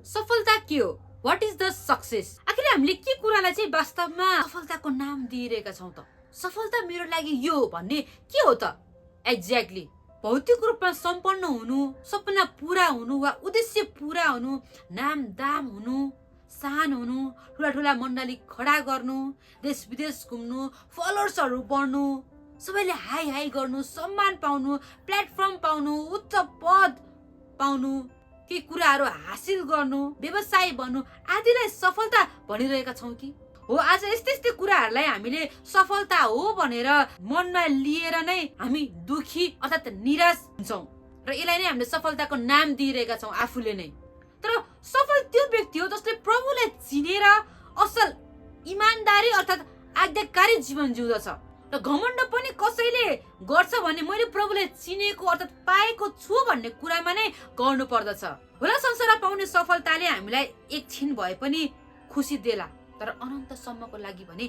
सफलता के हो? What is the success? आखिर हामीले के कुरालाई चाहिँ वास्तवमा सफलताको नाम दिइरहेका छौं त? सफलता मेरो लागि यो हो भन्ने के हो त? एक्ज्याक्टली भौतिक रूपमा सम्पन्न हुनु, सपना पूरा हुनु वा उद्देश्य पूरा हुनु, नाम दाम हुनु, सान हुनु, ठुला ठुला मण्डली खडा गर्नु, देश विदेश घुम्नु, फलोअर्सहरू बढ्नु, सबैले हाई हाई गर्नु, सम्मान पाउनु, प्लेटफर्म पाउनु, उच्च पद पाउनु, केही कुराहरू हासिल गर्नु, व्यवसाय बन्नु आदिलाई सफलता भनिरहेका छौं कि? हो, आज यस्तै यस्तै कुराहरूलाई हामीले सफलता हो भनेर मनमा लिएर नै हामी दुखी अर्थात् निराश हुन्छौं र यसलाई नै हामीले सफलताको नाम दिइरहेका छौं आफूले नै। तर सफल त्यो व्यक्ति हो जसले प्रभुलाई चिनेर असल इमानदारी अर्थात् आज्ञाकारी जीवन जिउँदछ। र घमण्ड पनि कसैले गर्छ भने मैले प्रभुलाई चिनेको अर्थात् पाएको छु भन्ने कुरामा नै गर्नु पर्दछ। होला संसारमा पाउने सफलताले हामीलाई एकछिन भए पनि खुसी देला, तर अनन्तसम्मको लागि भने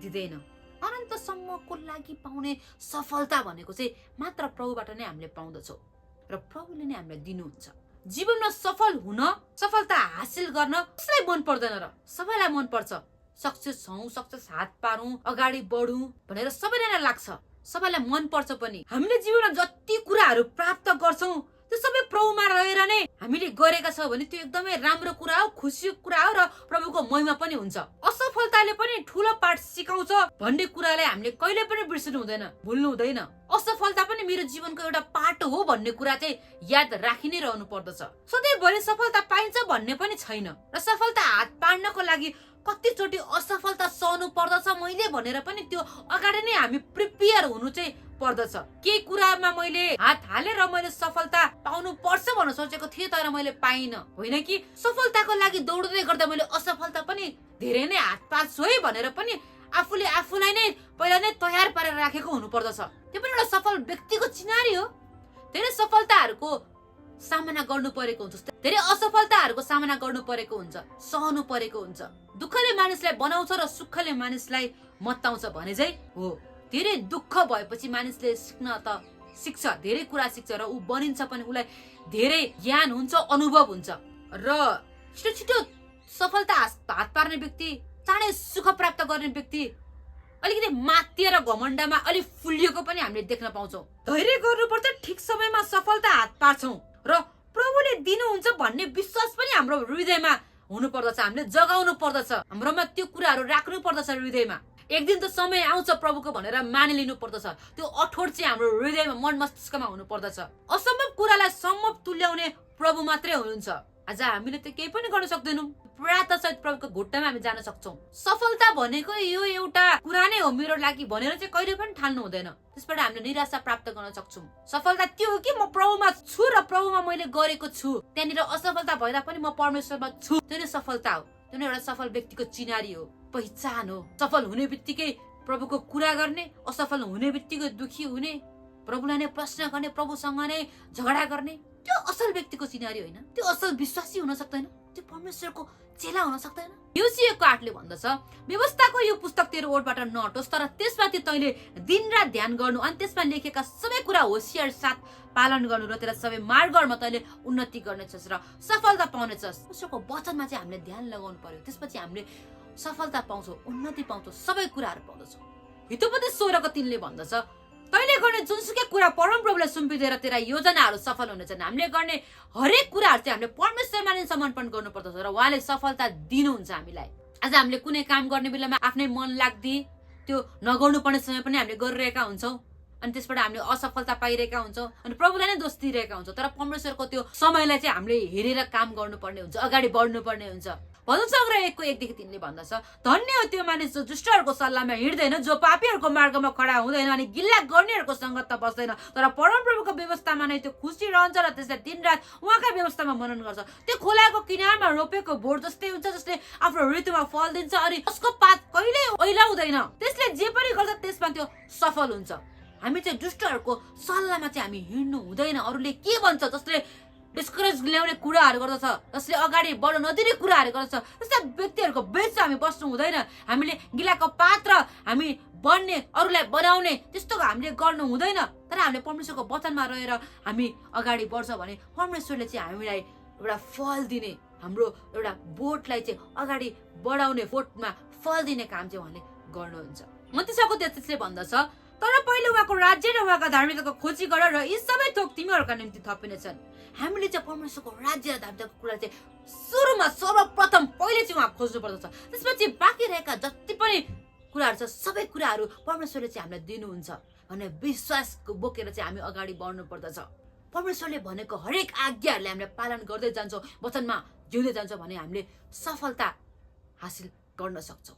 दिँदैन। अनन्तसम्मको लागि पाउने सफलता भनेको चाहिँ मात्र प्रभुबाट नै हामीले पाउँदछौँ र प्रभुले नै हामीलाई दिनुहुन्छ। जीवनमा सफल हुन, सफलता हासिल गर्न कसलाई मन पर्दैन र? सबैलाई मन पर्छ। सक्सेस हौं, सक्सेस हात पारौं, अगाडि बढौं भनेर सबैलाई नै लाग्छ, सबैलाई मन पर्छ पनि। हामीले जीवनमा जति कुराहरू प्राप्त गर्छौं त्यो सबै प्रभुमा रहेर नै हामीले गरेका छौं भने त्यो एकदमै राम्रो कुरा हो, खुसीको कुरा हो र प्रभुको महिमा पनि हुन्छ। असफलताले पनि ठूलो पाठ सिकाउँछ भन्ने कुरालाई हामीले कहिले पनि बिर्सनु हुँदैन, भुल्नु हुँदैन। असफलता पनि मेरो जीवनको एउटा पाठ हो भन्ने कुरा चाहिँ याद राखि नै रहनु पर्दछ। सधैँभरि सफलता पाइन्छ भन्ने पनि छैन र सफलता हात पार्नको लागि कतिचोटि असफलता सहनु पर्दछ मैले भनेर पनि त्यो अगाडि नै हामी प्रिपेयर हुनु चाहिँ पर्दछ। केही कुरामा मैले हात हाले र मैले सफलता पाउनु पर्छ भनेर सोचेको थिएँ तर मैले पाइनँ, होइन कि सफलताको लागि दौड्दै गर्दा मैले असफलता पनि धेरै नै हात पार्छु है भनेर पनि आफूले आफूलाई नै पहिला नै तयार पारेर राखेको हुनु पर्दछ। त्यो पनि एउटा सफल व्यक्तिको चिनारी हो। धेरै सफलताहरूको सामना गर्नु परेको हुन्छ, धेरै असफलताहरूको सामना गर्नु परेको हुन्छ, सहनु परेको हुन्छ। दुःखले मानिसलाई बनाउँछ र सुखले मानिसलाई मत्ताउँछ भने चाहिँ हो। धेरै दुःख भएपछि मानिसले सिक्छ, धेरै कुरा सिक्छ र ऊ बनिन्छ पनि, उसलाई धेरै ज्ञान हुन्छ, अनुभव हुन्छ र छिटो छिटो सफलता हात पार्ने व्यक्ति, चाँडै सुख प्राप्त गर्ने व्यक्ति अलिकति मात्तिएर घमण्डमा अलिक फुलिएको पनि हामीले देख्न पाउँछौँ। धैर्य गर्नुपर्छ, ठिक समयमा सफलता हात पार्छौँ र प्रभुले दिनुहुन्छ भन्ने विश्वास पनि हाम्रो हृदयमा हुनु पर्दछ। हामीले जगाउनु पर्दछ, हाम्रोमा त्यो कुराहरू राख्नु पर्दछ हृदयमा। एक दिन त समय आउँछ प्रभुको भनेर मानिलिनु पर्दछ। त्यो अठोट चाहिँ हाम्रो हृदयमा, मन मस्तिष्कमा हुनु पर्दछ। असम्भव कुरालाई सम्भव तुल्याउने प्रभु मात्रै हुनुहुन्छ। आज हामीले त केही पनि गर्न सक्दैनौँ, प्रार्थना सहित प्रभुको घुट्टामा हामी जान सक्छौँ। सफलता भनेको यो एउटा कुरा नै हो मेरो लागि भनेर चाहिँ कहिले पनि ठान्नु हुँदैन। त्यसबाट हामीले निराशा प्राप्त गर्न सक्छौँ। सफलता त्यो हो कि म प्रभुमा छु र प्रभुमा मैले गरेको छु, त्यहाँनिर असफलता भइदा पनि म परमेश्वरमा छु, त्यो नै सफलता हो। त्यो नै एउटा सफल व्यक्तिको चिनारी हो, पहिचान हो। सफल हुने बित्तिकै प्रभुको कुरा गर्ने, असफल हुने बित्तिकै दुखी हुने, प्रभुलाई नै प्रश्न गर्ने, प्रभुसँग नै झगडा गर्ने, त्यो असल व्यक्तिको चिनारी होइन। त्यो असल विश्वासी हुन सक्दैन, त्यो परमेश्वरको चेला हुन सक्दैन। योसियाको 8ले भन्दछ, व्यवस्थाको यो पुस्तक तेरो ओठबाट नहटोस्, तर त्यसमाथि तैले दिनरात ध्यान गर्नु अनि त्यसमा लेखेका सबै कुरा होशियार साथ पालन गर्नु र तेरा सबै मार्गहरूमा तैले उन्नति गर्नेछस् र सफलता पाउनेछस्। उसको वचनमा चाहिँ हामीले ध्यान लगाउनु पर्यो, त्यसपछि हामीले सफलता पाउँछौँ, उन्नति पाउँछौँ, सबै कुराहरू पाउँदछौँ। हितोपदेश 16:3ले भन्दछ, तैले गर्ने जुनसुकै कुरा परमप्रभुलाई सुम्पिदिएर तेरा योजनाहरू सफल हुनेछन्। हामीले गर्ने हरेक कुराहरू चाहिँ हामीले परमेश्वरमा नै समर्पण गर्नुपर्दछ र उहाँले सफलता दिनुहुन्छ हामीलाई। आज हामीले कुनै काम गर्ने बेलामा आफ्नै मन लाग्दी त्यो नगर्नु पर्ने समय पनि हामीले गरिरहेका हुन्छौँ अनि त्यसबाट हामीले असफलता पाइरहेका हुन्छौँ अनि प्रभुलाई नै दोष दिइरहेका हुन्छौँ। तर परमेश्वरको त्यो समयलाई चाहिँ हामीले हेरेर काम गर्नुपर्ने हुन्छ, अगाडि बढ्नुपर्ने हुन्छ। भजन सङ्ग्रह 1:1-3ले भन्दछ, धन्य हो त्यो मानिस जो दुष्टहरूको सल्लाहमा हिँड्दैन, जो पापीहरूको मार्गमा खडा हुँदैन अनि गिल्ला गर्नेहरूको सङ्गतमा बस्दैन, तर परमप्रभुको व्यवस्थामा नै त्यो खुसी रहन्छ र त्यसले दिनरात उहाँकै व्यवस्थामा मनन गर्छ। त्यो खोलाको किनारमा रोपेको बोट जस्तै हुन्छ जसले आफ्नो ऋतुमा फल दिन्छ अनि उसको पात कहिल्यै ओइलाउँदैन। त्यसले जे पनि गर्छ त्यसमा त्यो सफल हुन्छ। हामी चाहिँ दुष्टहरूको सल्लाहमा चाहिँ हामी हिँड्नु हुँदैन। अरूले के भन्छ जसले डिस्करेज ल्याउने कुराहरू गर्दछ, जसले अगाडि बढ्न नदिने कुराहरू गर्दछ, त्यस्ता व्यक्तिहरूको बिचमा हामी बस्नु हुँदैन। हामीले गिलाको पात्र हामी बन्ने, अरूलाई बनाउने त्यस्तो हामीले गर्नु हुँदैन। तर हामीले परमेश्वरको वचनमा रहेर हामी अगाडि बढ्छ भने परमेश्वरले चाहिँ हामीलाई एउटा फल दिने हाम्रो एउटा बोटलाई चाहिँ अगाडि बढाउने, बोटमा फल दिने काम चाहिँ उहाँले गर्नुहुन्छ। मत्तीसको 33 भन्दछ, तर पहिले उहाँको राज्य र उहाँका धार्मिकताको खोजी गर र यी सबै थोक तिमीहरूका निम्ति थपिनेछन्। हामीले चाहिँ परमेश्वरको राज्य र धार्मिकताको कुरा चाहिँ सुरुमा सर्वप्रथम पहिले चाहिँ उहाँ खोज्नु पर्दछ। त्यसपछि बाँकी रहेका जति पनि कुराहरू छ सबै कुराहरू परमेश्वरले चाहिँ हामीलाई दिनुहुन्छ भन्ने विश्वास बोकेर चाहिँ हामी अगाडि बढ्नु पर्दछ। परमेश्वरले भनेको हरेक आज्ञाहरूले हामीले पालन गर्दै जान्छौँ, वचनमा जिउँदै जान्छौँ भने हामीले सफलता हासिल गर्न सक्छौँ।